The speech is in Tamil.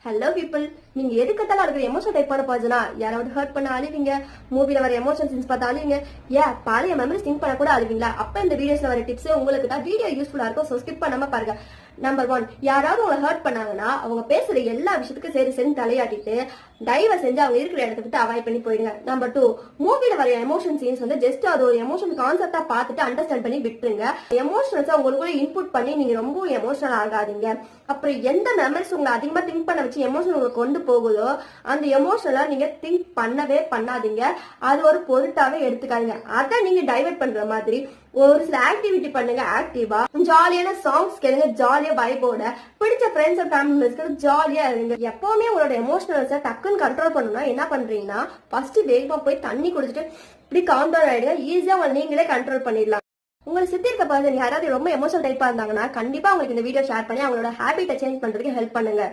ஹலோ பீப்புள், நீங்க எதுக்கத்தாலும் இருக்கிற எமோஷன் டைப் பண்ண போச்சுனா யாராவது ஹர்ட் பண்ண அழுவீங்க, மூவில வர எமோஷன் சீன்ஸ் பார்த்தா அழுவீங்க, ஏன் பழைய மெமரிஸ் திங்க் பண்ண கூட அழுவீங்களா? அப்ப இந்த வீடியோஸ்ல வர டிப்ஸ் உங்களுக்கு தான் வீடியோ யூஸ்ஃபுல்லா இருக்கும். ஸோ ஸ்கிப் பண்ணாம பாருங்க. நம்பர் 1, யாராவது உங்களை ஹர்ட் பண்ணாங்கன்னா அவங்க பேசுற எல்லா விஷயத்துக்கும் சரி சரி தலையாட்டிட்டு தயவு செஞ்சு அவங்க இருக்கிற இடத்த விட்டு அவாய்ட் பண்ணி போயிடுங்க. நம்பர் 2, மூவில வர எமோஷன் சீன்ஸ் வந்து ஜஸ்ட் அது ஒரு எமோஷன் கான்செப்டா பார்த்துட்டு அண்டர்ஸ்டாண்ட் பண்ணி விட்டுருங்க. எமோஷனல்ஸா உங்களுக்குள்ள இன்புட் பண்ணி நீங்க ரொம்ப எமோஷனல் ஆகாதீங்க. அப்புறம் எந்த மெமரிஸ் உங்களை அதிகமா திங்க் பண்ண வச்சு எமோஷன் உங்களுக்கு கொண்டு போகுதோ அந்த எமோஷனலா நீங்க திங்க் பண்ணவே பண்ணாதீங்க. அது ஒரு பொருட்டாவே எடுத்துக்காதீங்க. அதை நீங்க டைவர்ட் பண்ற மாதிரி ஒரு சில ஆக்டிவிட்டி பண்ணுங்க. ஆக்டிவா ஜாலியான சாங்ஸ் கேளுங்க, ஜாலியா வைபோட பிடிச்ச ஃப்ரெண்ட்ஸ் அண்ட் ஃபேமிலி மெம்பர்ஸ்க்கு ஜாலியா இருங்க. எப்பவுமே உங்களோட எமோஷனல்ஸை டக்குன்னு கண்ட்ரோல் பண்ணணும்னா என்ன பண்றீங்கன்னா, ஃபர்ஸ்ட் வேகமா போய் தண்ணி குடிச்சிட்டு இப்படி கவுண்ட் டவுன் ஆயிடுங்க. ஈஸியா நீங்களே கண்ட்ரோல் பண்ணிடலாம். உங்களை சுத்தி இருக்க பர்சன் யாராவது ரொம்ப எமோஷனல் டைப்பா இருந்தாங்கன்னா கண்டிப்பா உங்களுக்கு இந்த வீடியோ ஷேர் பண்ணி அவங்களோட ஹேபிட்டை சேஞ்ச் பண்றதுக்கு ஹெல்ப் பண்ணுங்க.